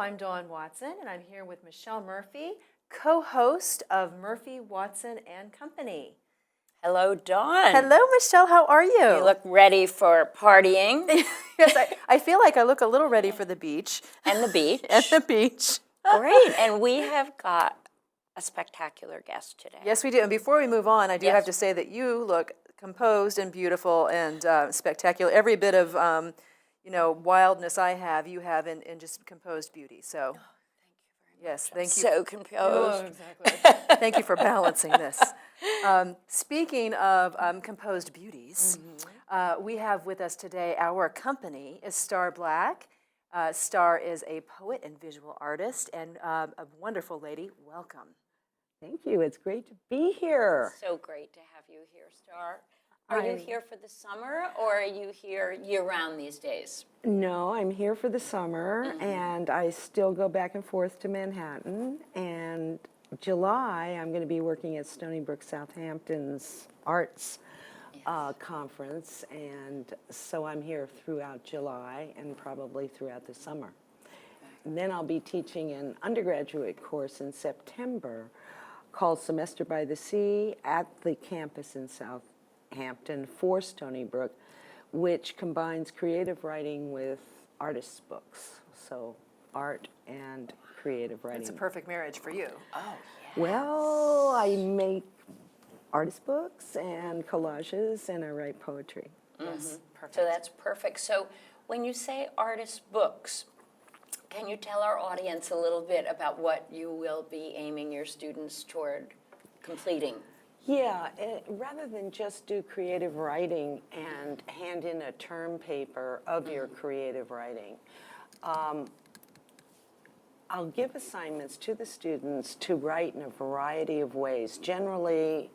I'm Dawn Watson, and I'm here with Michelle Murphy, co-host of Murphy, Watson and Company. Hello, Dawn. Hello, Michelle. How are you? You look ready for partying. Yes, I feel like I look a little ready for the beach. And the beach. And the beach. Great. And we have got a spectacular guest today. Yes, we do. And before we move on, I do Yes. have to say that you look composed and beautiful and spectacular. Every bit of wildness I have, you have in just composed beauty. So, yes, thank you. So composed. Exactly. Thank you for balancing this. Speaking of composed beauties, we have with us today, our company is Star Black. Star is a poet and visual artist and a wonderful lady. Welcome. Thank you. It's great to be here. So great to have you here, Star. Are you here for the summer, or are you here year-round these days? No, I'm here for the summer, and I still go back and forth to Manhattan. And July, I'm going to be working at Stony Brook Southampton's Arts Conference, and so I'm here throughout July and probably throughout the summer. And then I'll be teaching an undergraduate course in September called Semester by the Sea at the campus in Southampton for Stony Brook, which combines creative writing with artists' books. So art and creative writing. It's a perfect marriage for you. Oh, Well, I make artist books and collages, and I write poetry. Yes, perfect. So that's perfect. So when you say artist books, can you tell our audience a little bit about what you will be aiming your students toward completing? Yeah, rather than just do creative writing and hand in a term paper of your creative writing, I'll give assignments to the students to write in a variety of ways, generally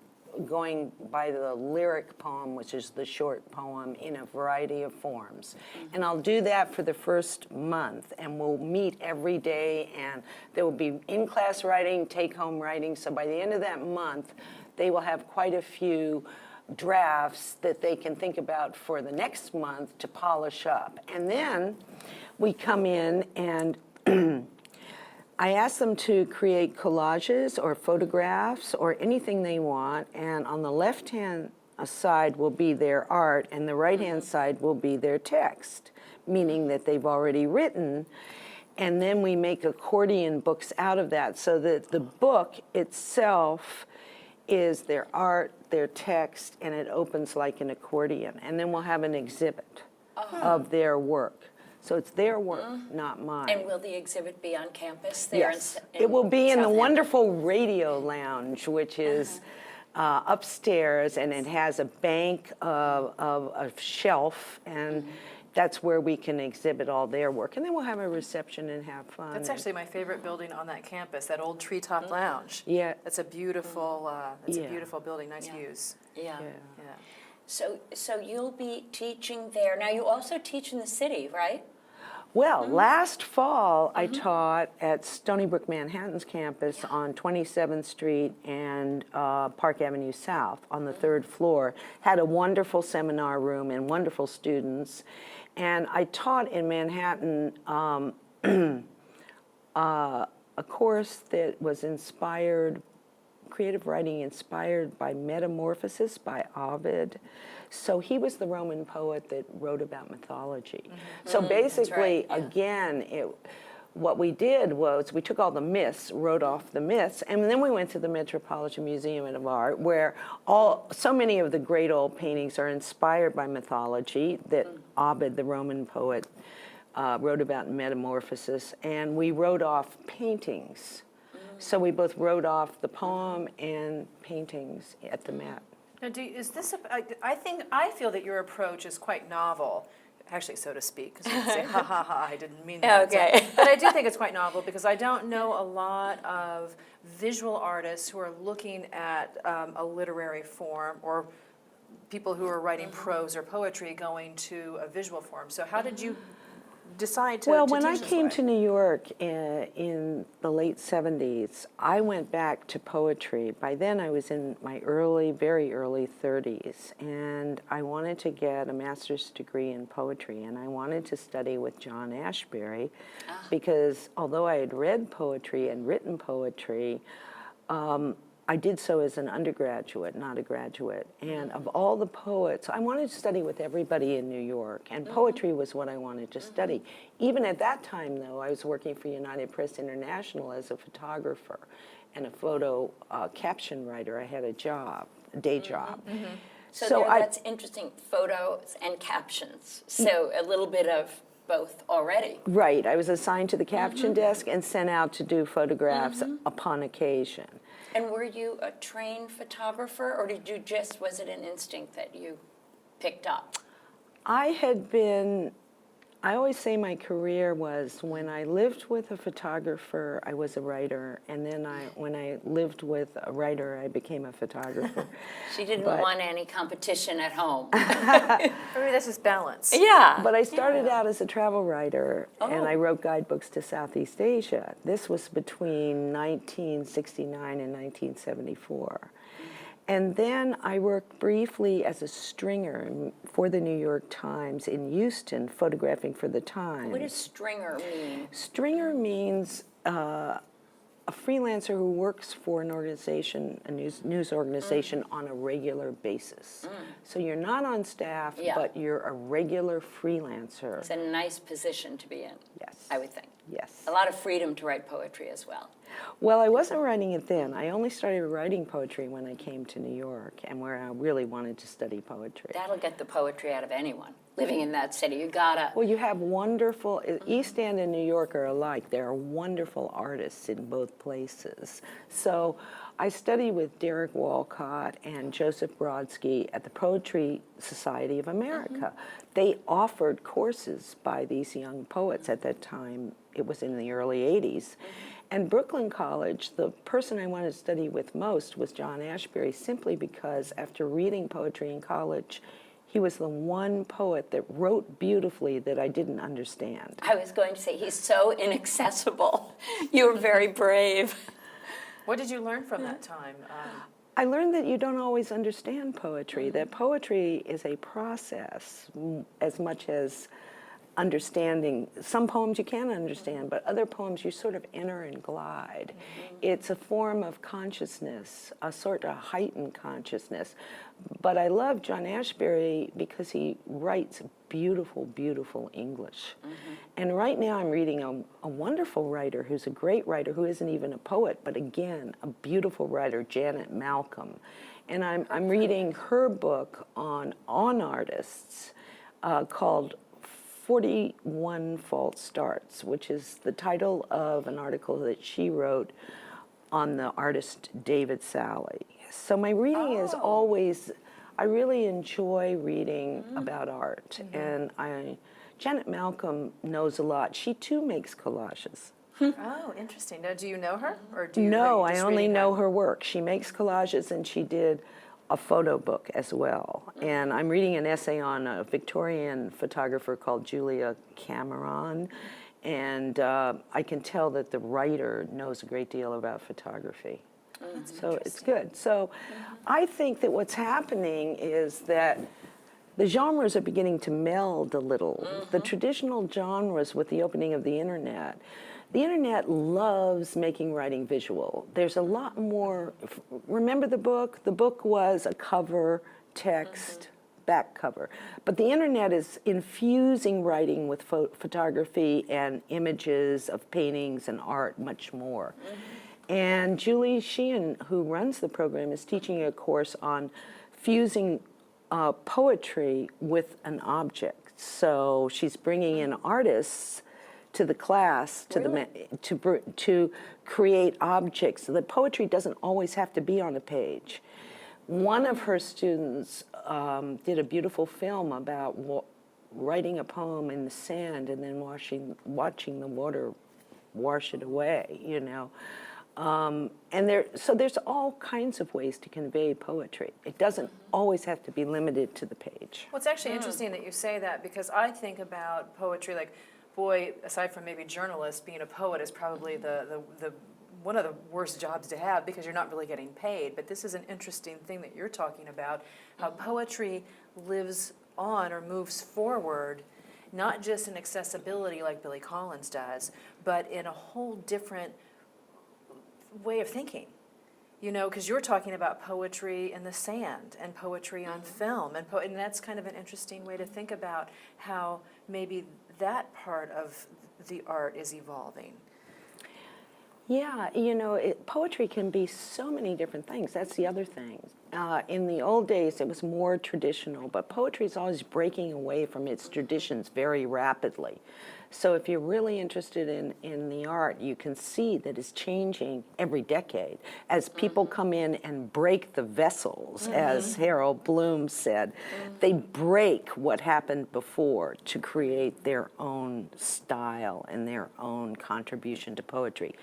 going by the lyric poem, which is the short poem, in a variety of forms. And I'll do that for the first month, and we'll meet every day, and there will be in-class writing, take-home writing, so by the end of that month, they will have quite a few drafts that they can think about for the next month to polish up. And then we come in and I ask them to create collages or photographs or anything they want, and on the left-hand side will be their art, and the right-hand side will be their text, meaning that they've already written. And then we make accordion books out of that, so that the book itself is their art, their text, and it opens like an accordion. And then we'll have an exhibit of their work. So it's their work, not mine. And will the exhibit be on campus there? Yes, it will be in the wonderful radio lounge, which is upstairs, and it has a bank of a shelf, and that's where we can exhibit all their work. And then we'll have a reception and have fun. That's actually my favorite building on that campus, that old treetop lounge. Yeah. That's a beautiful, a Yeah. beautiful building, nice views. Yeah. Yeah. Yeah. So you'll be teaching there. Now, you also teach in the city, right? Well, last fall I taught at Stony Brook Manhattan's campus on 27th Street and Park Avenue South on the third floor. Had a wonderful seminar room and wonderful students. And I taught in Manhattan a course that was inspired, creative writing inspired by Metamorphosis by Ovid. So he was the Roman poet that wrote about mythology. So basically, again, what we did was we took all the myths, wrote off the myths, and then we went to the Metropolitan Museum of Art, where so many of the great old paintings are inspired by mythology that Ovid, the Roman poet, wrote about in Metamorphosis, and we wrote off paintings. So we both wrote off the poem and paintings at the Met. Now, I feel that your approach is quite novel, actually, so to speak, because you can say, ha, ha, ha, I didn't mean that. Okay. But I do think it's quite novel, because I don't know a lot of visual artists who are looking at a literary form, or people who are writing prose or poetry going to a visual form. So how did you decide to Well, to when I teach this came way? to New York in the late 70s, I went back to poetry. By then I was in my very early 30s, and I wanted to get a master's degree in poetry, and I wanted to study with John Ashbery, because although I had read poetry and written poetry, I did so as an undergraduate, not a graduate. And of all the poets, I wanted to study with everybody in New York, and poetry was what I wanted to study. Even at that time, though, I was working for United Press International as a photographer and a photo caption writer. I had a job, a day job. So that's interesting, photos and captions. So a little bit of both already. Right, I was assigned to the caption desk and sent out to do photographs upon occasion. And were you a trained photographer, or did you was it an instinct that you picked up? I always say my career was when I lived with a photographer, I was a writer, and then when I lived with a writer, I became a photographer. She didn't want any competition at home. Maybe that's just balance. Yeah. But I started out as a travel writer, and I wrote guidebooks to Southeast Asia. This was between 1969 and 1974. And then I worked briefly as a stringer for the New York Times in Houston, photographing for the Times. What does stringer mean? Stringer means a freelancer who works for an organization, a news organization, on a regular basis. So you're not on staff, but you're a regular freelancer. It's a nice position to be in. Yes. I would think. Yes. A lot of freedom to write poetry as well. Well, I wasn't writing it then. I only started writing poetry when I came to New York, and where I really wanted to study poetry. That'll get the poetry out of anyone living in that city. You gotta. Well, you have wonderful, East End and New York are alike. There are wonderful artists in both places. So I studied with Derek Walcott and Joseph Brodsky at the Poetry Society of America. They offered courses by these young poets at that time. It was in the early 80s. And Brooklyn College, the person I wanted to study with most was John Ashbery, simply because after reading poetry in college, he was the one poet that wrote beautifully that I didn't understand. I was going to say, he's so inaccessible. You were very brave. What did you learn from that time? I learned that you don't always understand poetry, that poetry is a process as much as understanding. Some poems you can understand, but other poems you sort of enter and glide. It's a form of consciousness, a sort of heightened consciousness. But I love John Ashbery because he writes beautiful, beautiful English. And right now I'm reading a wonderful writer who's a great writer who isn't even a poet, but again, a beautiful writer, Janet Malcolm. And I'm reading her book on artists called 41 False Starts, which is the title of an article that she wrote on the artist David Sally. So my reading is always, I really enjoy reading about art. And Janet Malcolm knows a lot. She too makes collages. Oh, interesting. Now, do you know her, or do you? No, are you I just only reading know her work. She makes collages, and she did a photo book as well. And I'm reading an essay on a Victorian photographer called Julia Cameron. And I can tell that the writer knows a great deal about photography. So it's good. So I think that what's happening is that the genres are beginning to meld a little. The traditional genres with the opening of the internet. The internet loves making writing visual. There's a lot more. Remember the book? The book was a cover, text, back cover. But the internet is infusing writing with photography and images of paintings and art much more. And Julie Sheehan, who runs the program, is teaching a course on fusing poetry with an object. So she's bringing in artists to the class to create objects. So that poetry doesn't always have to be on a page. One of her students did a beautiful film about writing a poem in the sand and then watching the water wash it away, you know. And there's all kinds of ways to convey poetry. It doesn't always have to be limited to the page. Well, it's actually interesting that you say that, because I think about poetry like boy, aside from maybe journalists, being a poet is probably the one of the worst jobs to have because you're not really getting paid. But this is an interesting thing that you're talking about, how poetry lives on or moves forward, not just in accessibility like Billy Collins does, but in a whole different way of thinking. You know, because you're talking about poetry in the sand and poetry on film, and that's kind of an interesting way to think about how maybe that part of the art is evolving. Yeah, you know, poetry can be so many different things. That's the other thing. In the old days, it was more traditional, but poetry is always breaking away from its traditions very rapidly. So if you're really interested in the art, you can see that it's changing every decade as people come in and break the vessels, as Harold Bloom said. They break what happened before to create their own style and their own contribution to poetry.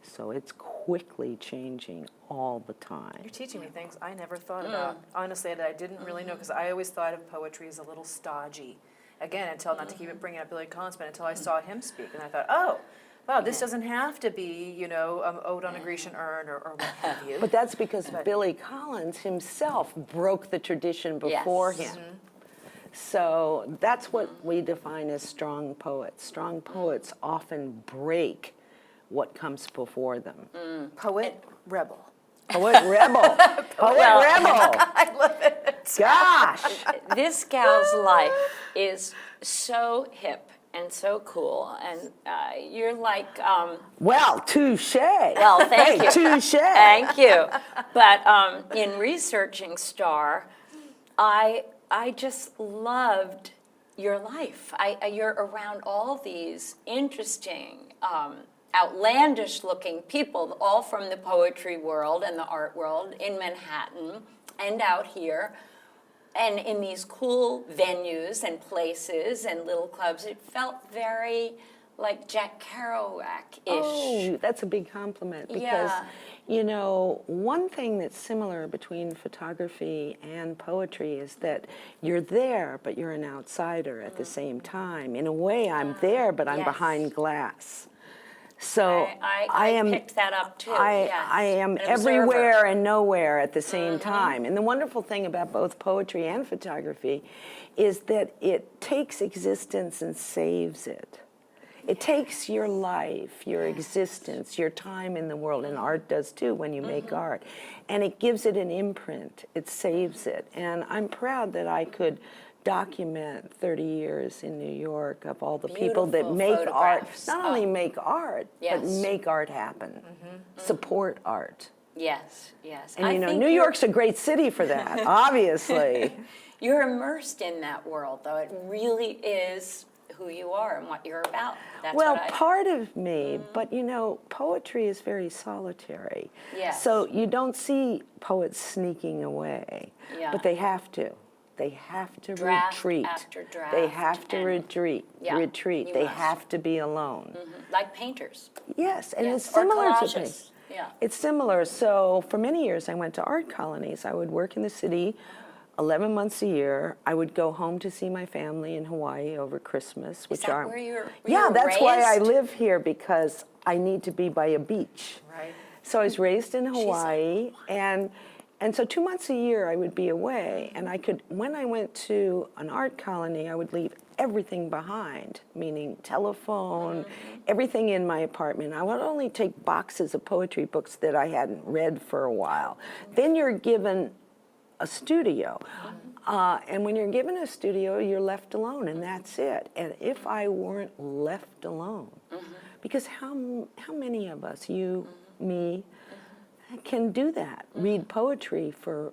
So it's quickly changing all the time. You're teaching me things I never thought about, honestly, that I didn't really know, because I always thought of poetry as a little stodgy. Again, until, not to keep it bringing up Billy Collins, but until I saw him speak, and I thought, oh, wow, this doesn't have to be, you know, Ode on a Grecian Urn or what have you. But that's because Billy Collins himself broke the tradition before him. So that's what we define as strong poets. Strong poets often break what comes before them. Poet, rebel. Poet rebel. Poet rebel. I love it. Gosh. This gal's life is so hip and so cool, and you're like, Well, touche. well, thank you. Touche. Thank you. But in researching Star, I just loved your life. You're around all these interesting, outlandish-looking people, all from the poetry world and the art world in Manhattan and out here, and in these cool venues and places and little clubs. It felt very like Jack Kerouac-ish. Oh, that's a big compliment because, Yeah. you know, one thing that's similar between photography and poetry is that you're there, but you're an outsider at the same time. In a way, I'm there, but I'm Yes. behind glass. So I picked that up too. I am An observer. everywhere and nowhere at the same time. And the wonderful thing about both poetry and photography is that it takes existence and saves it. It takes your life, your existence, your time in the world, and art does too when you make art. And it gives it an imprint, it saves it. And I'm proud that I could document 30 years in New York of all the people that Beautiful make art, photographs. not only make art, but Yes. make art happen, support art. Yes, yes. And I you know, think New you're- York's a great city for that, obviously. You're immersed in that world, though. It really is who you are and what you're about. That's Well, what I... part of me, but you know, poetry is very solitary. Yes. So you don't see poets sneaking away, Yeah. but they have to. They have to Draft retreat. after draft They have to and- retreat. Yeah, Retreat. you They must. have to be alone. Like painters. Yes, and Yes, it's or similar to collages. me. Yeah. It's similar. So for many years, I went to art colonies. I would work in the city 11 months a year. I would go home to see my family in Hawaii over Christmas, which that are where you yeah, were that's why I raised? live here, because I need to be by a beach. Right. So I was raised in Hawaii, and so 2 months a year I would be away, and I could, when I went to an art colony, I would leave everything behind, meaning telephone, everything in my apartment. I would only take boxes of poetry books that I hadn't read for a while. Then you're given a studio. And when you're given a studio, you're left alone, and that's it. And if I weren't left alone, because how many of us, you, me, can do that? Read poetry for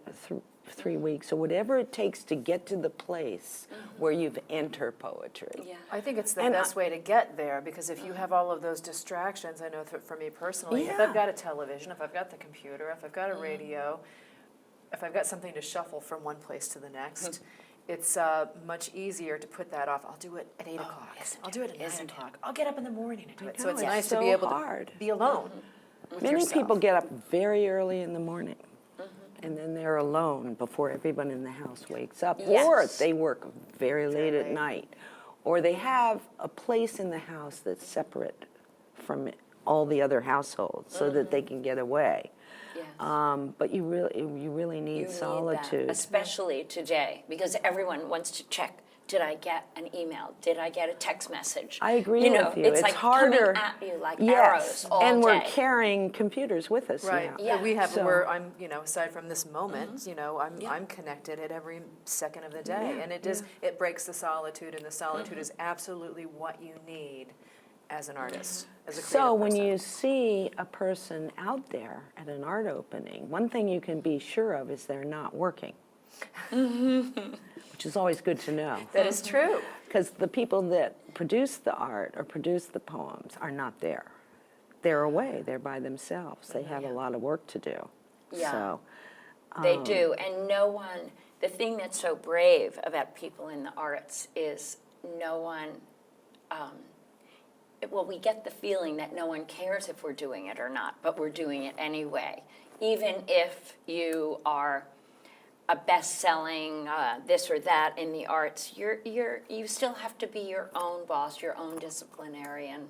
3 weeks or whatever it takes to get to the place where you've entered poetry. Yeah. I think it's the And best way to get there, because if you have all of those distractions, I know for me personally, if Yeah. I've got a television, if I've got the computer, if I've got a radio, if I've got something to shuffle from one place to the next, it's much easier to put that off. I'll do it at 8 o'clock. isn't I'll do it at 9 Isn't it? o'clock. I'll get up in the morning and do it. So know, it's it's nice to so be able hard. to be alone with Many yourself. people get up very early in the morning, and then they're alone before everyone in the house wakes up. Or Yes. they work very late at late. night. or they have a place in the house that's separate from all the other households so that they can get away. Yes. But you really need You need solitude. that, especially today, because everyone wants to check. Did I get an email? Did I get a text message? I agree You know, with you. it's It's like harder. coming at you like Yes, arrows all and we're day. carrying computers with us Right. now. Yeah. We have. So- I'm. Aside from this moment, I'm connected at every second of the day, and it breaks the solitude, and the solitude is absolutely what you need as an artist, as a creative So when person. you see a person out there at an art opening, one thing you can be sure of is they're not working, which is always good to know. That is true. Because the people that produce the art or produce the poems are not there. They're away, they're by themselves. They have a lot of work to do. Yeah. So, They do, and no one, the thing that's so brave about people in the arts is no one, well, we get the feeling that no one cares if we're doing it or not, but we're doing it anyway. Even if you are a best-selling this or that in the arts, you still have to be your own boss, your own disciplinarian.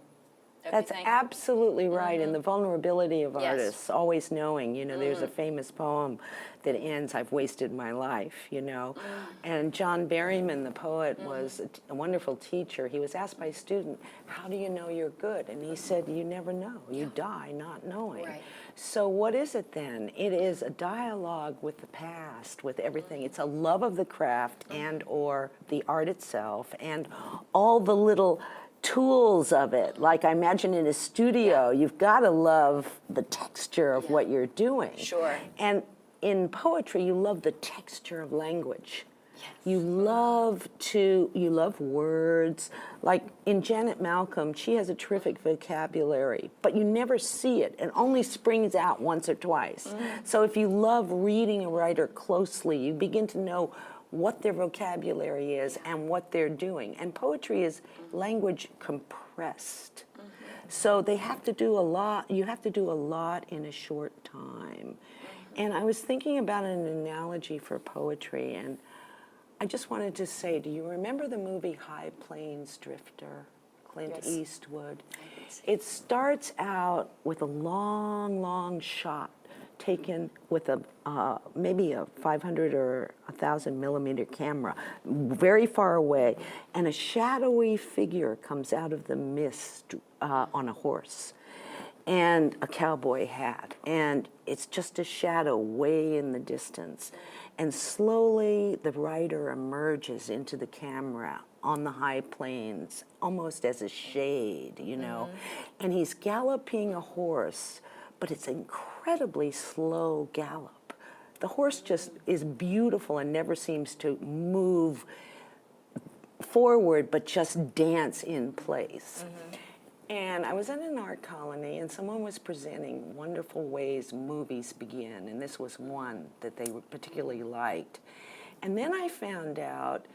Don't you that's think? absolutely right, and the vulnerability of Yes. artists, always knowing, there's a famous poem that ends, "I've wasted my life," And John Berryman, the poet, was a wonderful teacher. He was asked by a student, "How do you know you're good?" And he said, "You never know. You die not knowing." Right. So what is it then? It is a dialogue with the past, with everything. It's a love of the craft and or the art itself and all the little tools of it. Like I imagine in a studio, you've got to love the texture of what you're doing. Sure. And in poetry, you love the texture of language. You love words. Like in Janet Malcolm, she has a terrific vocabulary, but you never see it. It only springs out once or twice. So if you love reading a writer closely, you begin to know what their vocabulary is and what they're doing. And poetry is language compressed. So they have to do a lot, you have to do a lot in a short time. And I was thinking about an analogy for poetry, and I just wanted to say, do you remember the movie High Plains Drifter, Clint Yes. Eastwood? It starts out with a long, long shot taken with a maybe a 500 or 1,000 millimeter camera, very far away, and a shadowy figure comes out of the mist on a horse and a cowboy hat, and it's just a shadow way in the distance. And slowly the writer emerges into the camera on the high plains, almost as a shade, and he's galloping a horse, but it's incredibly slow gallop. The horse just is beautiful and never seems to move forward, but just dance in place. And I was in an art colony, and someone was presenting wonderful ways movies begin, and this was one that they particularly liked. And then I found out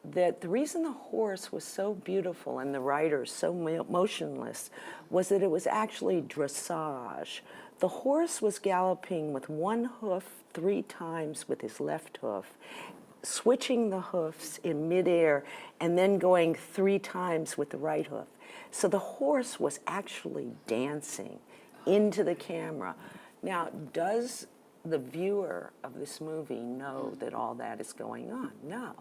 that the reason the horse was so beautiful and the rider so motionless was that it was actually dressage. The horse was galloping with one hoof 3 times with his left hoof, switching the hoofs in midair, and then going 3 times with the right hoof. So the horse was actually dancing into the camera. Now, does the viewer of this movie know that all that is going on? No.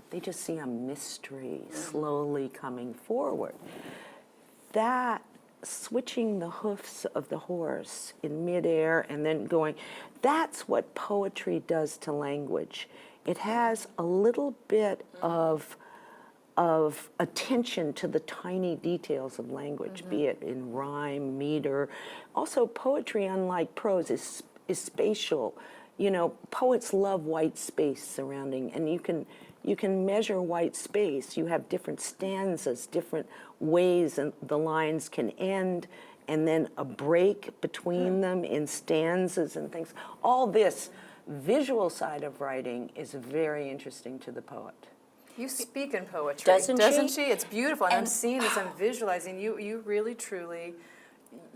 They just see a mystery slowly coming forward. That switching the hoofs of the horse in midair and then going, that's what poetry does to language. It has a little bit of attention to the tiny details of language, be it in rhyme, meter. Also, poetry, unlike prose, is spatial. Poets love white space surrounding, and you can measure white space. You have different stanzas, different ways and the lines can end, and then a break between them in stanzas and things. All this visual side of writing is very interesting to the poet. You speak in poetry, Doesn't she? It's beautiful, and I'm And- seeing this. I'm visualizing. You really, truly,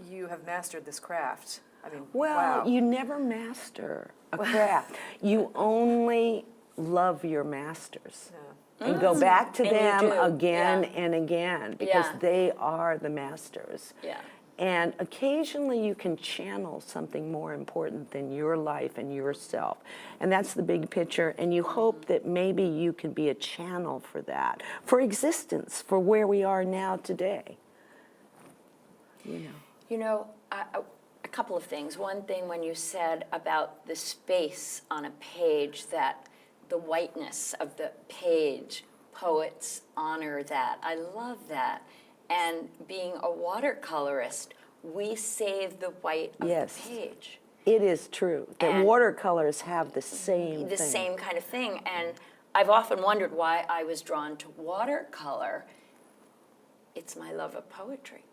you have mastered this craft. I mean, Well, wow. you never master a craft. You only love your masters. and go back to And you them do, again yeah. and again because Yeah. they are the masters. Yeah. And occasionally you can channel something more important than your life and yourself. And that's the big picture. And you hope that maybe you can be a channel for that, for existence, for where we are now today. You know, a couple of things. One thing when you said about the space on a page, that the whiteness of the page, poets honor that. I love that. And being a watercolorist, we save the white of Yes. the page. It is true that And watercolors have the same The thing. same kind of thing. And I've often wondered why I was drawn to watercolor. It's my love of poetry.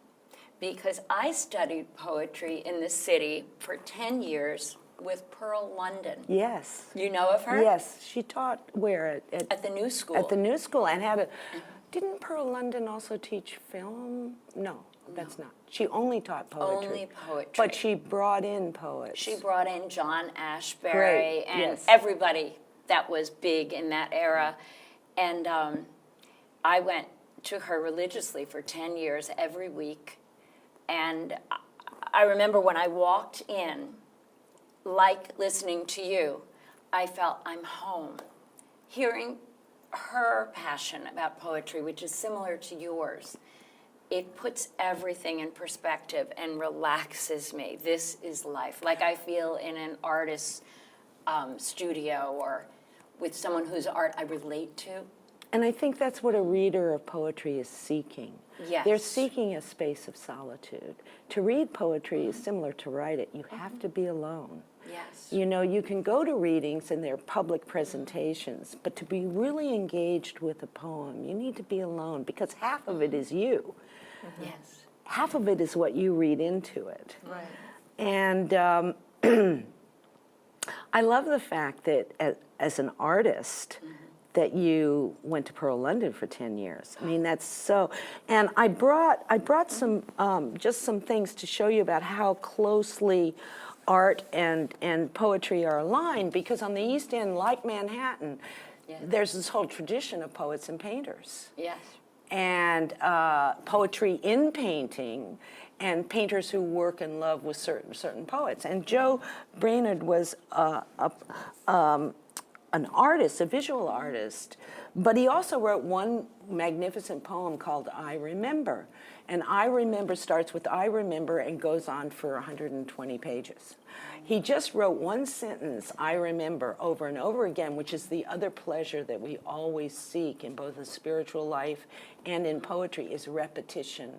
Because I studied poetry in the city for 10 years with Pearl London. Yes. You know of her? Yes, she taught where At the New School. at the New School and had a. Didn't Pearl London also teach film? No, that's not. She only taught poetry. Only poetry. But she brought in poets. She brought in John Ashbery Great, and yes. everybody that was big in that era. And I went to her religiously for 10 years every week. And I remember when I walked in, like listening to you, I felt I'm home. Hearing her passion about poetry, which is similar to yours, it puts everything in perspective and relaxes me. This is life. Like I feel in an artist's studio or with someone whose art I relate to. And I think that's what a reader of poetry is seeking. Yes. They're seeking a space of solitude. To read poetry is similar to write it. You have to be alone. Yes. You know, you can go to readings and they're public presentations, but to be really engaged with a poem, you need to be alone because half of it is you. Yes. Half of it is what you read into it. Right. And I love the fact that as an artist, that you went to Pearl London for 10 years. I mean, that's so, and I brought some, just some things to show you about how closely art and poetry are aligned, because on the East End, like Manhattan, there's this whole tradition of poets and painters. Yes. And poetry in painting, and painters who work and love with certain poets. And Joe Brainerd was an artist, a visual artist, but he also wrote one magnificent poem called I Remember. And I Remember starts with I Remember and goes on for 120 pages. He just wrote one sentence, I remember, over and over again, which is the other pleasure that we always seek in both the spiritual life and in poetry, is repetition.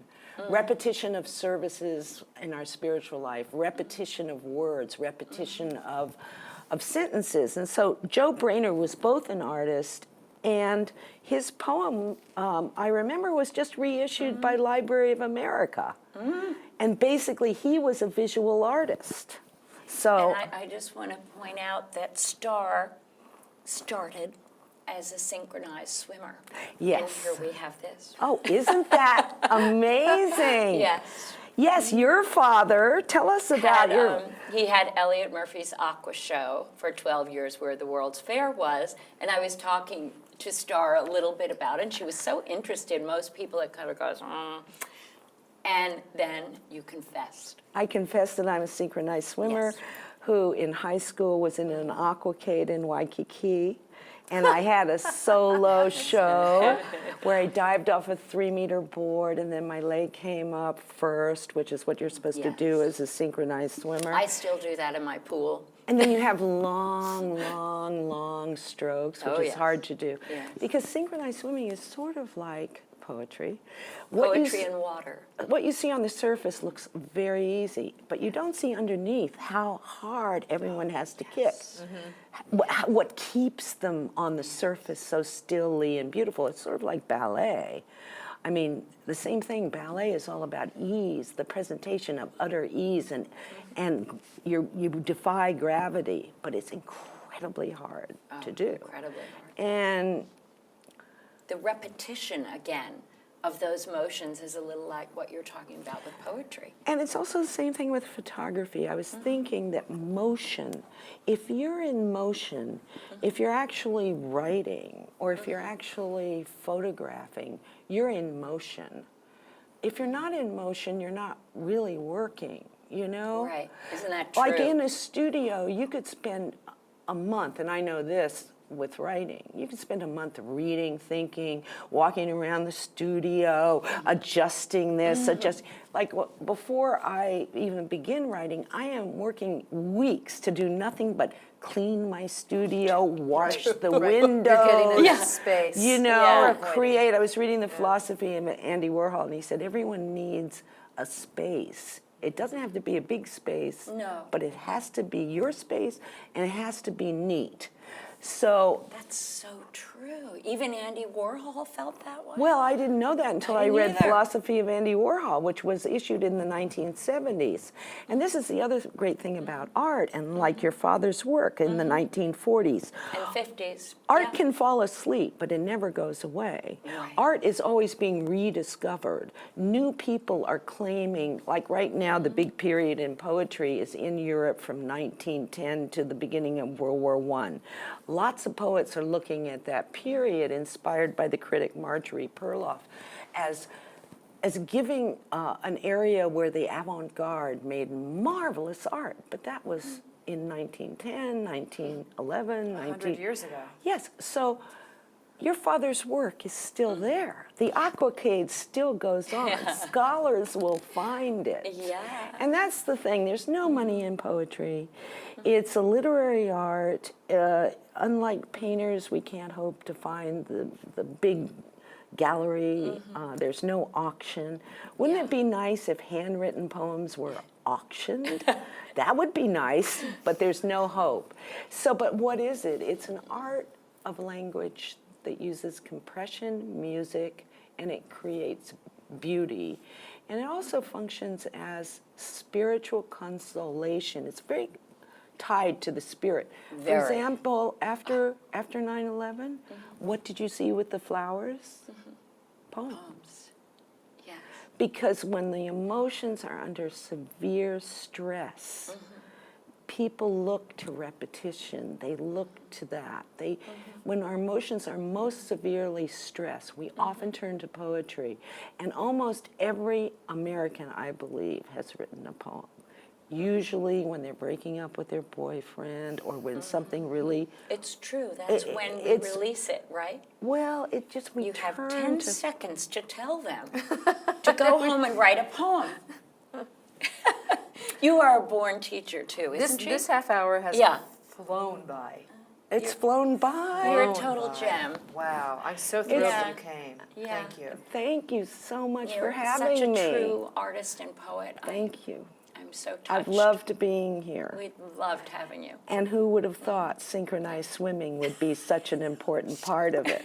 Repetition of services in our spiritual life, repetition of words, repetition of sentences. And so Joe Brainerd was both an artist, and his poem, I Remember, was just reissued by Library of America. And basically, he was a visual artist. So And I just want to point out that Star started as a synchronized swimmer. Yes. And here we have this. oh, isn't that amazing? Yes. Yes, your father. Tell us about your. He had Elliot Murphy's Aqua Show for 12 years where the World's Fair was, and I was talking to Star a little bit about it, and she was so interested. Most people, it kind of goes, and then you confessed. I confess that I'm a synchronized swimmer Yes. who in high school was in an aquacade in Waikiki. And I had a solo show where I dived off a 3-meter board, and then my leg came up first, which is what you're supposed to do Yes. as a synchronized swimmer. I still do that in my pool. And then you have long strokes, which Oh, is yes. hard to do. Yes. Because synchronized swimming is sort of like poetry. What you Poetry s- and water. What you see on the surface looks very easy, but you don't see underneath how hard everyone has to kick. What keeps them on the surface so stilly and beautiful. It's sort of like ballet. I mean, the same thing, ballet is all about ease, the presentation of utter ease, and you defy gravity, but it's incredibly hard to do. Incredibly hard. And The repetition again of those motions is a little like what you're talking about with poetry. And it's also the same thing with photography. I was thinking that motion, if you're in motion, if you're actually writing or if you're actually photographing, you're in motion. If you're not in motion, you're not really working, you know? Right. Isn't that true? Like in a studio, you could spend a month, and I know this with writing, you could spend a month reading, thinking, walking around the studio, adjusting this, adjusting. Like before I even begin writing, I am working weeks to do nothing but clean my studio, wash the windows. You're getting into space. You know, Yeah. create. I was reading the philosophy of Andy Warhol, and he said everyone needs a space. It doesn't have to be a big space, No. but it has to be your space, and it has to be neat. So, That's so true. Even Andy Warhol felt that way. well, I didn't know that until I didn't read either. Philosophy of Andy Warhol, which was issued in the 1970s. And this is the other great thing about art, and like your father's work in the 1940s. And 50s. Art yeah. can fall asleep, but it never goes away. Right. Art is always being rediscovered. New people are claiming, like right now, the big period in poetry is in Europe from 1910 to the beginning of World War I. Lots of poets are looking at that period, inspired by the critic Marjorie Perloff, as giving an area where the avant-garde made marvelous art, but that was in 1910, 1911, 100 years ago. Yes, so your father's work is still there. The aquacade still goes on. Scholars will find it. Yeah. And that's the thing. There's no money in poetry. It's a literary art. Unlike painters, we can't hope to find the big gallery. There's no auction. Wouldn't it be nice if handwritten poems were auctioned? That would be nice, but there's no hope. So, but what is it? It's an art of language that uses compression, music, and it creates beauty. And it also functions as spiritual consolation. It's very tied to the spirit. For Very. example, after 9/11, what did you see with the flowers? Poems. Yes. Because when the emotions are under severe stress, people look to repetition. They look to that. When our emotions are most severely stressed, we often turn to poetry. And almost every American, I believe, has written a poem. Usually when they're breaking up with their boyfriend or when something really, It's true. That's when we it's- release it, right? well, it just, we You have turn 10 to seconds to tell them to go home and write a poem. You are a born teacher too, isn't you? This half hour has Yeah. flown by. It's flown by. You're a Flown total by. gem. Wow, I'm so thrilled Yeah. that you came. Yeah. Thank you. Thank you so much You're for having such a me. true artist and poet. Thank you. I'm so touched. I've loved being here. We loved having you. And who would have thought synchronized swimming would be such an important part of it?